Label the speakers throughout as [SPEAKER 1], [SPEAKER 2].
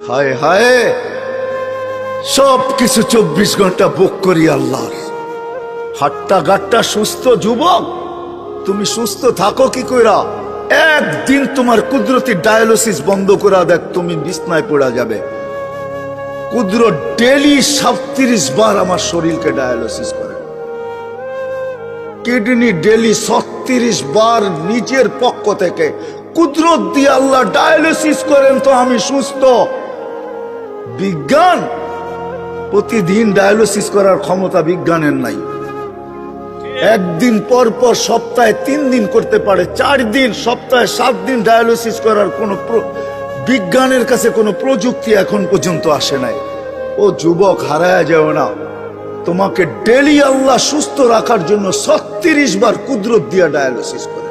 [SPEAKER 1] হায় হায়, সব কিছু 24 ঘন্টা বুক করি আল্লাহর। হাট্টা গাট্টা সুস্থ যুবক, তুমি সুস্থ থাকো কি কইরা? একদিন তোমার কুদরতি ডায়ালিসিস বন্ধ করা দেখ, তুমি বিছনায় পড়া যাবে। কুদরত ডেলি 37 বার আমার শরীরকে ডায়ালিসিস করে, কিডনি ডেলি 36 বার নিজের পক্ষ থেকে কুদরত দিয়ে আল্লাহ ডায়ালিসিস করেন, তো আমি সুস্থ। বিজ্ঞান প্রতিদিন ডায়ালিসিস করার ক্ষমতা বিজ্ঞানের নাই। একদিন পর পর সপ্তাহে 3 দিন করতে পারে, 4 দিন, সপ্তাহে 7 দিন ডায়ালিসিস করার কোন বিজ্ঞানের কাছে কোনো প্রযুক্তি এখন পর্যন্ত আসে নাই। ও যুবক, হারায়া যাও না, তোমাকে ডেলি আল্লাহ সুস্থ রাখার জন্য 36 বার কুদরত দিয়া ডায়ালিসিস করে।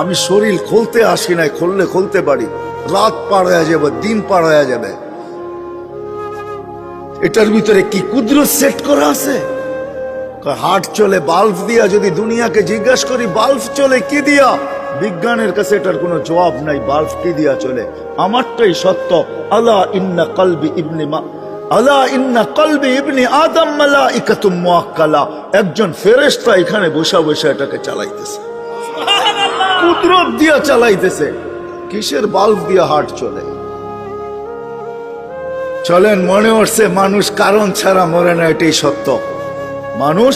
[SPEAKER 1] আমি শরীর খুলতে আসি নাই, খুললে খুলতে পারি, রাত পার হয়ে যাবে, দিন পার হয়ে যাবে। এটার ভিতরে কি কুদরত সেট করা আছে? হার্ট চলে বাল্ব দিয়া। যদি দুনিয়াকে জিজ্ঞাসা করি বাল্ব চলে কি দিয়া, বিজ্ঞানের কাছে এটার কোনো জবাব নাই। বাল্ব কি দিয়া চলে? আমারটাই সত্য। আলা ইন্না কলবি ইবনি আদম মালাইকাতুম মুআক্কালা। একজন ফেরেশতা এখানে বসা বসা এটাকে চালাইতেছে, কুদরত দিয়া চালাইতেছে। কিসের বাল্ব দিয়া হার্ট চলে? চলেন, মনে হচ্ছে মানুষ কারণ ছাড়া মরে না, এটাই সত্য। মানুষ,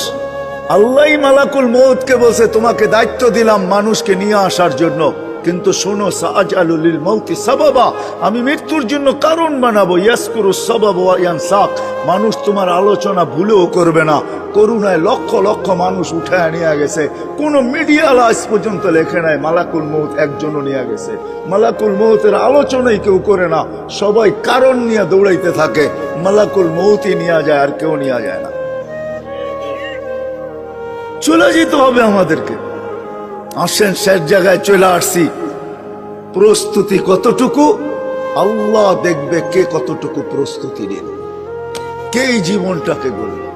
[SPEAKER 1] আল্লাহ মালাকুল মউতকে বলছে তোমাকে দায়িত্ব দিলাম মানুষকে নিয়ে আসার জন্য, কিন্তু শোনো, সাআজালু লিল মাউতি সাবাবা, আমি মৃত্যুর জন্য কারণ বানাবো। ইয়াসকুরু সাবাব ওয়া ইয়ানসাক, মানুষ তোমার আলোচনা ভুলেও করবে না। করুণায় লক্ষ লক্ষ মানুষ উঠায় নিয়ে গেছে, কোন মিডিয়া আজ পর্যন্ত লেখে নাই মালাকুল মউত একজনও নিয়ে গেছে। মালাকুল মউতের আলোচনাই কেউ করে না, সবাই কারণ নিয়ে দৌড়াইতে থাকে। মালাকুল মউতই নিয়ে যায়, আর কেউ নিয়ে যায় না। চলে যেতে হবে আমাদেরকে। আসেন, শেষ জায়গায় চলে আসছি। প্রস্তুতি কতটুকু আল্লাহ দেখবে, কে কতটুকু প্রস্তুতি নিল, কে এই জীবনটাকে গড়বে।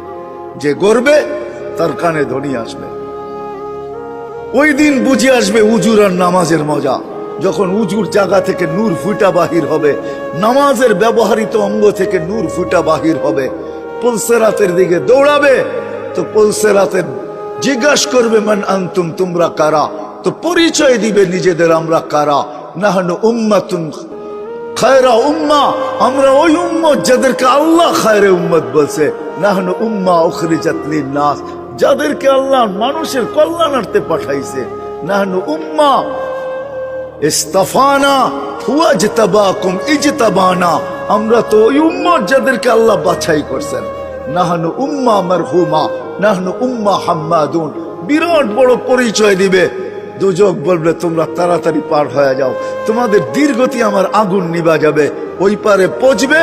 [SPEAKER 1] যে গড়বে তার কানে ধ্বনি আসবে। ওই দিন বুঝে আসবে উজুর আর নামাজের মজা। যখন উজুর জায়গা থেকে নূর ফুটা বাহির হবে, নামাজের ব্যবহৃত অঙ্গ থেকে নূর ফুটা বাহির হবে, পুলসেরাতের দিকে দৌড়াবে, তো পুলসেরাতের জিজ্ঞাসা করবে মান আনতুম, তোমরা কারা? তো পরিচয় দিবে নিজেদের, আমরা কারা। নাহনু উম্মাতুন খায়রা উম্মাহ, আমরা ওই উম্মত যাদেরকে আল্লাহ খায়রে উম্মত বলছে। নাহনু উম্মাহ উখরিজাত লিন-নাস, যাদেরকে আল্লাহ মানুষের কল্যাণার্থে পাঠাইছে। নাহনু উম্মাহ ইসতাফানা হুয়া ইজতাবাকুম ইজতাবানা, আমরা তো ওই উম্মত যাদেরকে আল্লাহ বাছাই করছেন। নাহনু উম্মাহ মারহুমা, নাহনু উম্মাহ হাম্মাদুন, বিরাট বড় পরিচয় দিবে। দুজক বলবে তোমরা তাড়াতাড়ি পার হয়ে যাও, তোমাদের দীর্ঘতি আমার আগুন নিভা যাবে। ওই পারে পৌঁছবে,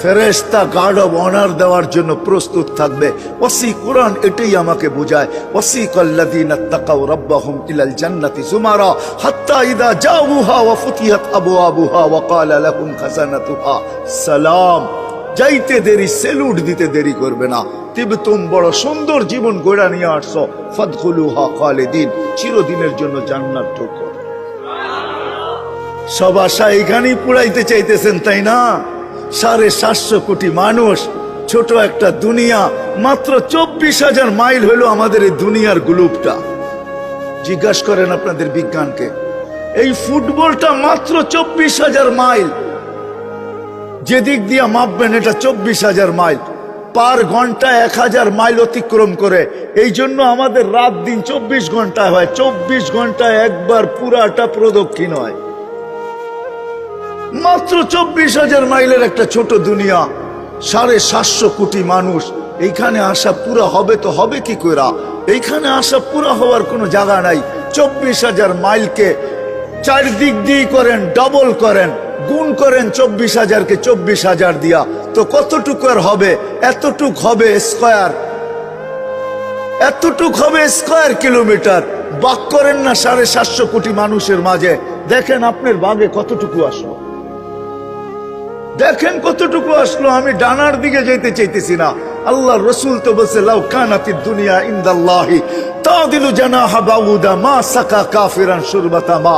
[SPEAKER 1] ফেরেশতা গার্ড অব অনার দেওয়ার জন্য প্রস্তুত থাকবে। ওয়াসি কোরআন এটাই আমাকে বোঝায়। ওয়াসিকাল্লাযীনা তাকাউ রাব্বাহুম ইলাল জান্নাতি যুমারা হাত্তা ইযা জাউহা ওয়া ফুতিহাত আবওয়াবুহা ওয়া ক্বালা লাহুম খাযানাতুহা সালাম। যাইতে দেরি, সেলুট দিতে দেরি করবে না। তিবতুম, বড় সুন্দর জীবন গড়া নিয়ে আসছো। ফাদখুলুহা খালিদিন, চিরদিনের জন্য জান্নাত ঢোকো। সব আশা এখানেই পুরাইতে চাইতেছেন, তাই না? 750 কোটি মানুষ, ছোট একটা দুনিয়া। মাত্র 24,000 মাইল হলো আমাদের এই দুনিয়ার গ্লোবটা। জিজ্ঞাসা করেন আপনাদের বিজ্ঞানকে, এই ফুটবলটা মাত্র 24,000 মাইল। যেদিক দিয়ে মাপবেন এটা 24,000 মাইল। পার ঘন্টা 1000 মাইল অতিক্রম করে। এই জন্য আমাদের রাত দিন 24 ঘন্টায় হয়। 24 ঘন্টায় একবার পুরাটা প্রদক্ষিণ হয়। মাত্র 24,000 মাইলের একটা ছোট দুনিয়া, 750 কোটি মানুষ। এইখানে আসা পুরা হবে তো হবে কি কইরা? এইখানে আসা পুরা হওয়ার কোনো জায়গা নাই। 24,000 মাইলকে 4 দিক দিয়ে করেন, ডবল করেন, গুণ করেন 24,000-কে 24,000 দিয়া, তো কতটুকু আর হবে? এতটুক হবে স্কয়ার, এতটুক হবে স্কয়ার কিলোমিটার। বাক করেন না 750 কোটি মানুষের মাঝে, দেখেন আপনার বাগে কতটুকু আসলো, দেখেন কতটুকু আসলো। আমি ডানার দিকে যেতে চাইতেছি না। আল্লাহ রসুল তো বলছে লাউ কানাতিদ দুনিয়া ইনদাল্লাহি তাদিলু জানাহা বাউদা মা সাকা কাফিরান শুরবাতা মা।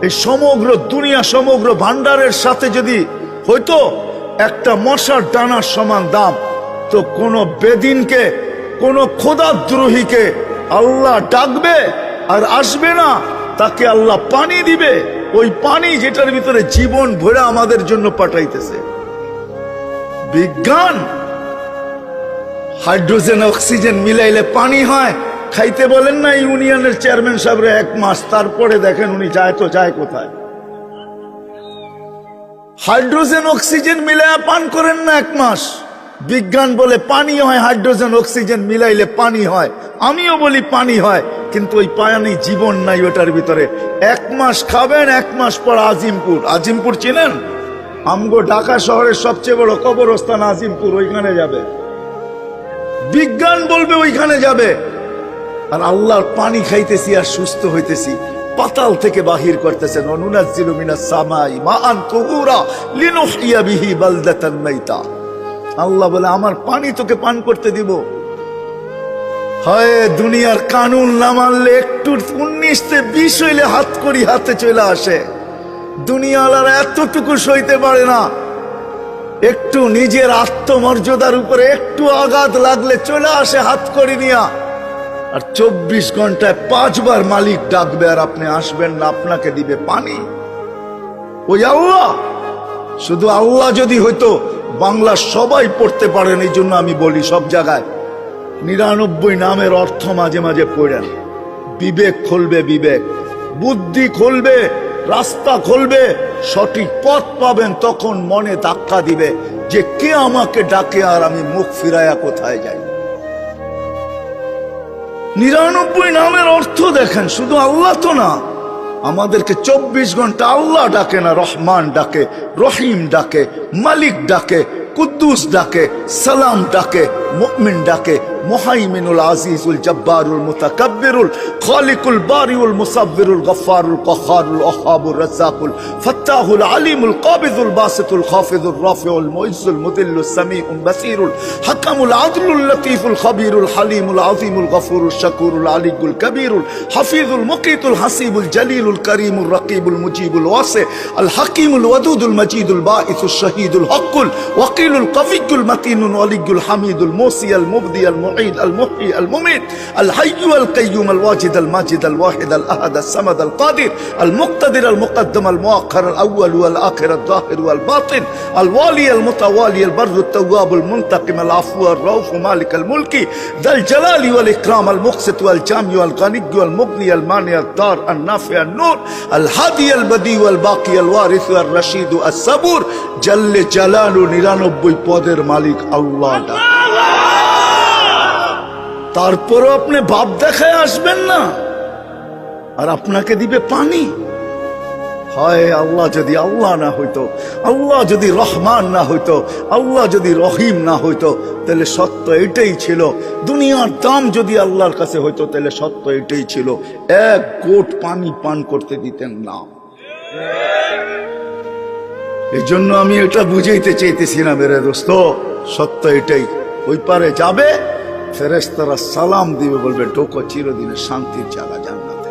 [SPEAKER 1] এই সমগ্র দুনিয়া, সমগ্র ভান্ডারের সাথে যদি হয়তো একটা মশার ডানার সমান দাম, তো কোন বেদিনকে, কোন খোদাদ্রোহীকে আল্লাহ ডাকবে আর আসবে না, তাকে আল্লাহ পানি দিবে, ওই পানি যেটার ভিতরে জীবন ভরে আমাদের জন্য পাঠাইতেছে। বিজ্ঞান হাইড্রোজেন অক্সিজেন মিলাইলে পানি হয়, খাইতে বলেন না ইউনিয়নের চেয়ারম্যান সাহেবরে 1 মাস, তারপরে দেখেন উনি যায় তো যায় কোথায়। হাইড্রোজেন অক্সিজেন মিলাইয়া পান করেন না 1 মাস, বিজ্ঞান বলে পানি হয়, হাইড্রোজেন অক্সিজেন মিলাইলে পানি হয়, আমিও বলি পানি হয়, কিন্তু ওই পানি জীবন নাই ওটার ভিতরে। 1 মাস খাবেন, 1 মাস পর আজিমপুর, আজিমপুর চিনেন? আমগো ঢাকা শহরের সবচেয়ে বড় কবরস্থান আজিমপুর, ওইখানে যাবে, বিজ্ঞান বলবে ওইখানে যাবে। আর আল্লাহর পানি খাইতেছি আর সুস্থ হইতেছি, পাতাল থেকে বাহির করতেছেন, অনুনাজ্জিলু মিনাস সামাই মাআন তুহুরা লিনুহইয়া বিহি বালদাতান মাইতা। আল্লাহ বলে আমার পানি তোকে পান করতে দিব। হয় দুনিয়ার কানুন না মানলে একটু 19-20 হইলে হাত করি হাতে চলে আসে, দুনিয়াওয়ালারা এতটুকু সইতে পারে না। একটু নিজের আত্মমর্যাদার উপরে একটু আঘাত লাগলে চলে আসে হাত করি নিয়া, আর 24 ঘন্টায় 5 বার মালিক ডাকবে আর আপনি আসবেন না, আপনাকে দিবে পানি। ওই আল্লাহ, শুধু আল্লাহ যদি হইতো বাংলা সবাই পড়তে পারেন, এই জন্য আমি বলি সব জায়গায় 99 নামের অর্থ মাঝে মাঝে পড়েন, বিবেক খুলবে, বিবেক বুদ্ধি খুলবে, রাস্তা খুলবে, সঠিক পথ পাবেন। তখন মনে ধাক্কা দিবে যে কে আমাকে ডাকে আর আমি মুখ ফিরাইয়া কোথায় যাই। 99 নামের অর্থ দেখেন, শুধু আল্লাহ তো না, আমাদেরকে 24 ঘন্টা আল্লাহ ডাকে না, রহমান ডাকে, রহিম ডাকে, মালিক ডাকে, কুদ্দুস ডাকে, সালাম ডাকে, মুমিন ডাকে, মুহাইমিনুল আজিজুল জব্বারুল মুতাকাব্বিরুল খালিকুল বারিউল মুসাব্বিরুল গফফারুল কহারুল ওহাবুর রাজ্জাকুল ফাত্তাহুল আলিমুল কাবিজুল বাসিতুল খাফিজুল রাফিউল মুইজ্জুল মুদিল্লুস সামিউল বাসিরুল হাকামুল আদলুল লতীফুল খবীরুল হালিমুল আযীমুল গফুরুল শাকুরুল আলিয়ুল কবীরুল হাফিজুল মুকিতুল হাসিবুল জলিলুল করিমুল রকিবুল মুজিবুল ওয়াসি আল হাকিমুল ওয়াদুদুল মজিদুল বাঈসুশ শহীদুল হকুল ওয়াকিলুল কবিয়ুল মতিনুল ওয়ালিয়ুল হামিদুল মুসি আল মুবদি আল المعيد المحيي المميت الحي القيوم الواجد الماجد الواحد الأحد الصمد القادر المقتدر المقدم المؤخر الأول والآخر الظاهر والباطن الوالي المتوالي البر التواب المنتقم العفو الرؤوف مالك الملك ذا الجلال والإكرام المقسط والجامع والغني والمغني المانع الدار النافع النور الهادي البديع والباقي الوارث الرشيد الصبور جل جلاله 99 পদের মালিক আল্লাহ। তারপরও আপনি ভাব দেখায় আসবেন না আর আপনাকে দিবে পানি। হয় আল্লাহ যদি আল্লাহ না হইতো, আল্লাহ যদি রহমান না হইতো, আল্লাহ যদি রহিম না হইতো, তাহলে সত্য এটাই ছিল। দুনিয়ার দাম যদি আল্লাহর কাছে হইতো, তাহলে সত্য এটাই ছিল, 1 ঘোট পানি পান করতে দিতেন না। এই জন্য আমি এটা বুঝাইতে চাইতেছি না মেরে দোস্ত, সত্য এটাই। ওই পারে যাবে, ফেরেশতারা সালাম দিবে, বলবে ঢোকো চিরদিনের শান্তির জায়গা জান্নাতে।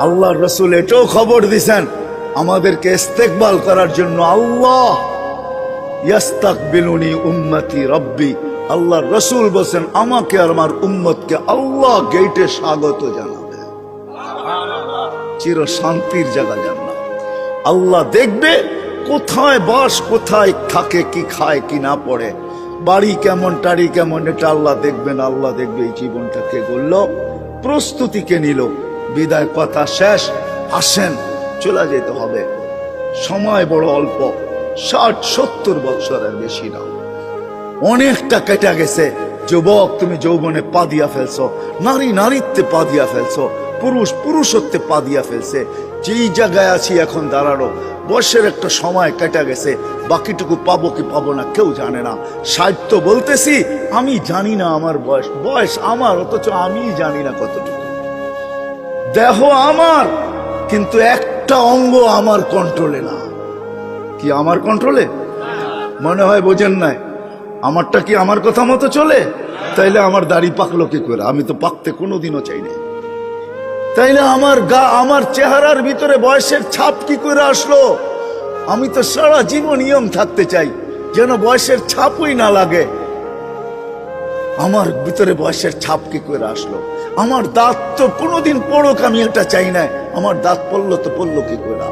[SPEAKER 1] আল্লাহর রাসূল এটাও খবর দিছেন আমাদেরকে ইস্তেকবাল করার জন্য, আল্লাহ ইয়াস্তাকবিলুনি উম্মতি রব্বি, আল্লাহর রাসূল বলেন আমাকে আর আমার উম্মতকে আল্লাহ গেটে স্বাগত জানাবে, চির শান্তির জায়গা জান্নাত। আল্লাহ দেখবে কোথায় বাস, কোথায় থাকে, কি খায় কি না পড়ে, বাড়ি কেমন, টাড়ি কেমন, এটা আল্লাহ দেখবেন। আল্লাহ দেখবে এই জীবনটা কে গড়ল, প্রস্তুতি কে নিল। বিদায় কথা শেষ, আসেন চলে যেতে হবে, সময় বড় অল্প, 60-70 বছরের বেশি না, অনেকটা কেটে গেছে। যুবক তুমি যৌবনে পা দিয়া ফেলছো, নারী নারীত্বে পা দিয়া ফেলছো, পুরুষ পুরুষত্বে পা দিয়া ফেলছে। যেই জায়গায় আছি এখন দাঁড়ানো, বয়সের একটা সময় কেটে গেছে, বাকিটুকু পাবো কি পাবো না কেউ জানে না। 60 তো বলতেছি, আমি জানি না আমার বয়স, বয়স আমার, অথচ আমি জানি না কতটুকু। দেহ আমার, কিন্তু একটা অঙ্গ আমার কন্ট্রোলে না। কি আমার কন্ট্রোলে? মনে হয় বোঝেন নাই। আমারটা কি আমার কথা মতো চলে? তাইলে আমার দাড়ি পাকলো কি করে? আমি তো পাকতে কোনোদিনও চাই না। তাইলে আমার গা, আমার চেহারার ভিতরে বয়সের ছাপ কি করে আসলো? আমি তো সারা জীবন ইয়ং থাকতে চাই, যেন বয়সের ছাপই না লাগে। আমার ভিতরে বয়সের ছাপ কি করে আসলো? আমার দাঁত তো কোনোদিন পড়ুক আমি এটা চাই না। আমার দাঁত পড়লো তো পড়লো কি করে?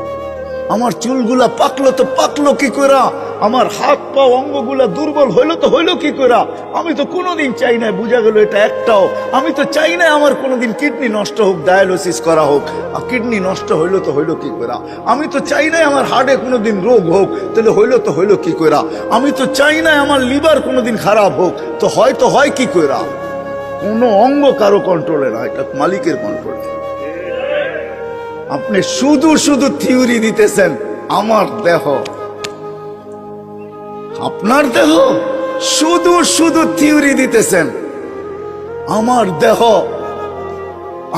[SPEAKER 1] আমার চুলগুলা পাকলো তো পাকলো কি করে? আমার হাত পা অঙ্গগুলা দুর্বল হইলো তো হইলো কি করে? আমি তো কোনোদিন চাই না, বুঝা গেল এটা একটাও। আমি তো চাই না আমার কোনোদিন কিডনি নষ্ট হোক, ডায়ালিসিস করা হোক। আর কিডনি নষ্ট হইলো তো হইলো কি করে? আমি তো চাই না আমার হার্টে কোনোদিন রোগ হোক, তাহলে হইলো তো হইলো কি করে? আমি তো চাই না আমার লিভার কোনোদিন খারাপ হোক, তো হয় কি করে? কোনো অঙ্গ কারো কন্ট্রোলে না, এটা মালিকের কন্ট্রোলে। আপনি শুধু শুধু থিওরি দিতেছেন। আমার দেহ, আপনার দেহ, শুধু শুধু থিওরি দিতেছেন। আমার দেহ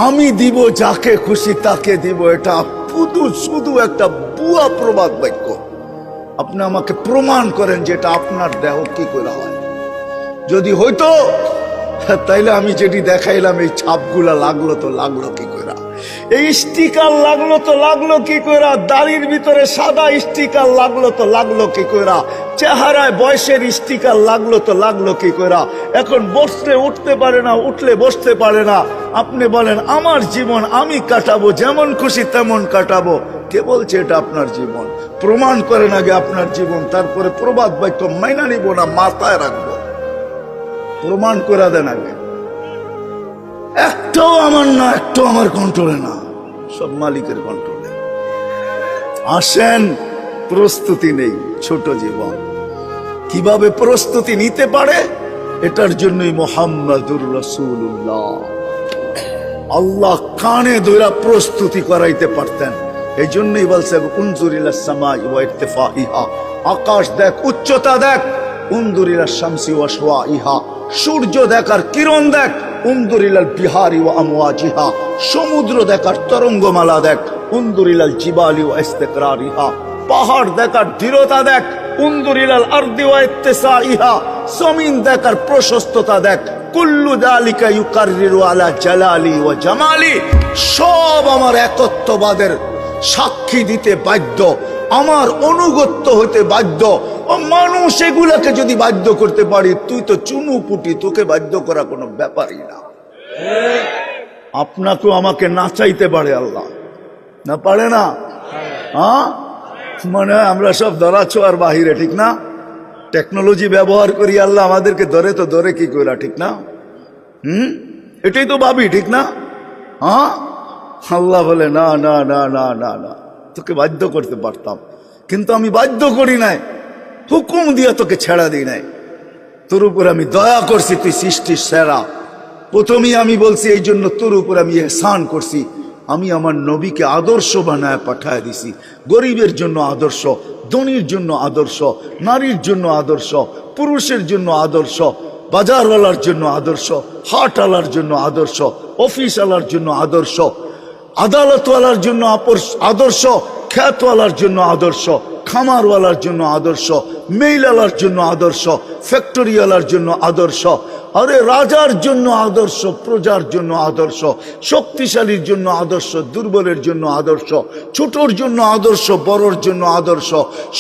[SPEAKER 1] আমি দিব, যাকে খুশি তাকে দিব, এটা শুধু শুধু একটা বুয়া প্রবাদ বাক্য। আপনি আমাকে প্রমাণ করেন যে এটা আপনার দেহ কি করে হয়। যদি হইতো তাইলে আমি যেটি দেখাইলাম এই ছাপগুলা লাগলো তো লাগলো কি করে? এই স্টিকার লাগলো তো লাগলো কি করে? দাড়ির ভিতরে সাদা স্টিকার লাগলো তো লাগলো কি করে? চেহারায় বয়সের স্টিকার লাগলো তো লাগলো কি করে? এখন বসলে উঠতে পারে না, উঠলে বসতে পারে না। আপনি বলেন আমার জীবন আমি কাটাবো, যেমন খুশি তেমন কাটাবো। কে বলছে এটা আপনার জীবন? প্রমাণ করেন আগে আপনার জীবন, তারপরে প্রবাদ বাক্য মাইনা নিব না, মাথায় রাখবো। প্রমাণ করে দেন আগে। একটাও আমার না, একটাও আমার কন্ট্রোলে না, সব মালিকের কন্ট্রোলে। আসেন, প্রস্তুতি নেই, ছোট জীবন। কিভাবে প্রস্তুতি নিতে পারে এটার জন্যই মুহাম্মাদুর রাসূলুল্লাহ আল্লাহ কানে ধরে প্রস্তুতি করাইতে পারতেন। এই জন্যই বলছে উনজুর ইলাস সামাই ওয়া ইরতিফাইহা, আকাশ দেখ, উচ্চতা দেখ। উনজুর ইলাস শামসি ওয়া শাওয়াইহা, সূর্য দেখার কিরণ দেখ। উনজুর ইলাল বিহারি ওয়া আমওয়াজিহা, সমুদ্র দেখার তরঙ্গমালা দেখ। উনজুর ইলাল জিবালি ওয়া ইস্তিকরারিহা, পাহাড় দেখার দৃঢ়তা দেখ। উনজুর ইলাল আরদি ওয়া ইত্তিসাইহা, জমিন দেখার প্রশস্ততা দেখ। কুল্লু যালিকা ইউকাররিরু আলা জালালি ওয়া জামালি, সব আমার একত্ববাদের সাক্ষী দিতে বাধ্য, আমার অনুগত্য হতে বাধ্য। ও মানুষ এগুলাকে যদি বাধ্য করতে পারি, তুই তো চুনু পুটি, তোকে বাধ্য করা কোনো ব্যাপারই না। আপনাকেও আমাকে নাচাইতে পারে আল্লাহ, না পারে না? হ্যাঁ, মনে হয় আমরা সব ধরাছোঁয়ার বাহিরে, ঠিক না? টেকনোলজি ব্যবহার করি, আল্লাহ আমাদেরকে ধরে তো ধরে কি করে, ঠিক না? এটাই তো ভাবি, ঠিক না? হ্যাঁ, আল্লাহ বলে না না না না না না, তোকে বাধ্য করতে পারতাম, কিন্তু আমি বাধ্য করি নাই, হুকুম দিয়ে তোকে ছেড়া দিই নাই। তোর উপর আমি দয়া করছি, তুই সৃষ্টির সেরা। প্রথমেই আমি বলছি এই জন্য তোর উপর আমি ইহসান করছি। আমি আমার নবীকে আদর্শ বানায় পাঠায় দিছি। গরিবের জন্য আদর্শ, ধনীর জন্য আদর্শ, নারীর জন্য আদর্শ, পুরুষের জন্য আদর্শ, বাজারওয়ালার জন্য আদর্শ, হাটওয়ালার জন্য আদর্শ, অফিসওয়ালার জন্য আদর্শ, আদালতওয়ালার জন্য আদর্শ, খ্যাতওয়ালার জন্য আদর্শ, খামারওয়ালার জন্য আদর্শ, মেইলালার জন্য আদর্শ, ফ্যাক্টরিওয়ালার জন্য আদর্শ, আরে রাজার জন্য আদর্শ, প্রজার জন্য আদর্শ, শক্তিশালীর জন্য আদর্শ, দুর্বলের জন্য আদর্শ, ছোটর জন্য আদর্শ, বড়র জন্য আদর্শ,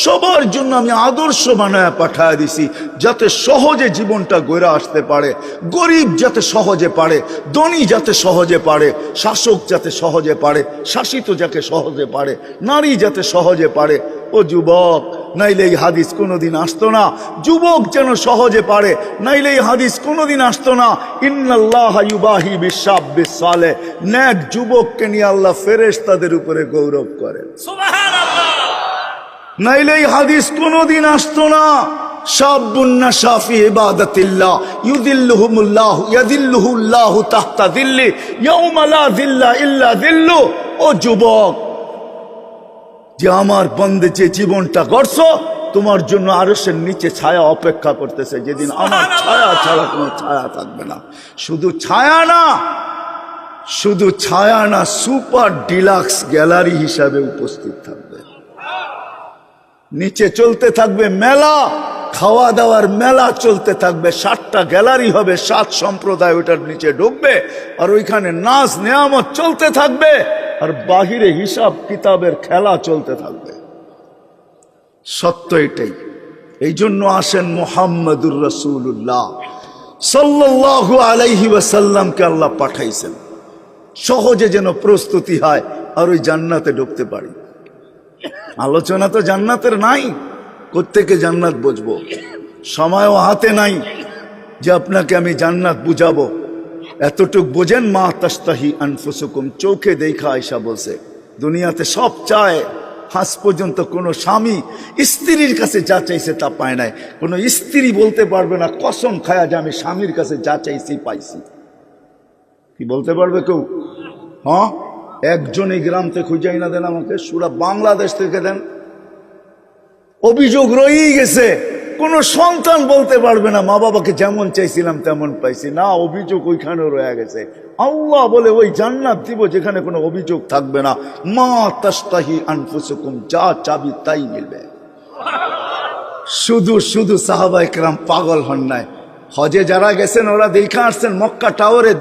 [SPEAKER 1] সবার জন্য আমি আদর্শ বানায় পাঠায় দিছি, যাতে সহজে জীবনটা গড়ে আসতে পারে। গরিব যাতে সহজে পারে, ধনী যাতে সহজে পারে, শাসক যাতে সহজে পারে, শাসিত যাকে সহজে পারে, নারী যাতে সহজে পারে। ও যুবক, নাইলে এই হাদিস কোনোদিন আসতো না। যুবক যেন সহজে পারে, নাইলে এই হাদিস কোনোদিন আসতো না। ইন্নাল্লাহা ইউবাহি বিশাব্বিস সালেহ, নেক যুবককে নিয়ে আল্লাহ ফেরেশতাদের উপরে গৌরব করেন, সুবহানাল্লাহ। নাইলে এই হাদিস কোনোদিন আসতো না। শাবুন নাশা ফি ইবাদাতিল্লাহ ইউদিল্লুহুমুল্লাহ ইয়াদিল্লুহুল্লাহু তাহতা দিল্লি ইয়াউমা লা দিল্লা ইল্লা দিল্লু। ও যুবক, যে আমার বন্দে যে জীবনটা গড়ছো, তোমার জন্য আরশের নিচে ছায়া অপেক্ষা করতেছে, যেদিন আমার ছায়া ছাড়া কোনো ছায়া থাকবে না। শুধু ছায়া না, শুধু ছায়া না, সুপার ডিলাক্স গ্যালারি হিসাবে উপস্থিত থাকবে। নিচে চলতে থাকবে মেলা, খাওয়া দাওয়ার মেলা চলতে থাকবে। 7টা গ্যালারি হবে, 7 সম্প্রদায় ওটার নিচে ঢুকবে, আর ওইখানে নাচ নেয়ামত চলতে থাকবে, আর বাহিরে হিসাব কিতাবের খেলা চলতে থাকবে। সত্য এটাই। এই জন্য আসেন মুহাম্মাদুর রাসূলুল্লাহ সাল্লাল্লাহু আলাইহি ওয়াসাল্লামকে আল্লাহ পাঠাইছেন সহজে যেন প্রস্তুতি হয় আর ওই জান্নাতে ঢুকতে পারি। আলোচনা তো জান্নাতের নাই, কোত্থেকে জান্নাত বুঝবো? সময়ও হাতে নাই যে আপনাকে আমি জান্নাত বুঝাবো। এতটুক বোঝেন, মা তাস্তাহি আনফুসুকুম, চোখে দেখা আয়েশা বলছে দুনিয়াতে সব চায়, আজ পর্যন্ত কোনো স্বামী স্ত্রীর কাছে যা চাইছে তা পায় নাই। কোনো স্ত্রী বলতে পারবে না কসম খায়া যে আমি স্বামীর কাছে যা চাইছি পাইছি। কি বলতে পারবে কেউ? হ্যাঁ, একজন এই গ্রাম থেকে খুঁজাই না দেন আমাকে, সুরা বাংলাদেশ থেকে দেন। অভিযোগ রয়েই গেছে, কোনো সন্তান বলতে পারবে না মা বাবাকে যেমন চাইছিলাম তেমন পাইছি না, অভিযোগ ওইখানেও রয়ে গেছে। আল্লাহ বলে ওই জান্নাত দিব যেখানে কোনো অভিযোগ থাকবে না। মা তাস্তাহি আনফুসুকুম, যা চাবি তাই মিলবে। শুধু শুধু সাহাবা ইকরাম পাগল হন নাই। হজে যারা গেছেন ওরা দেখা আসছেন মক্কা টাওয়ারে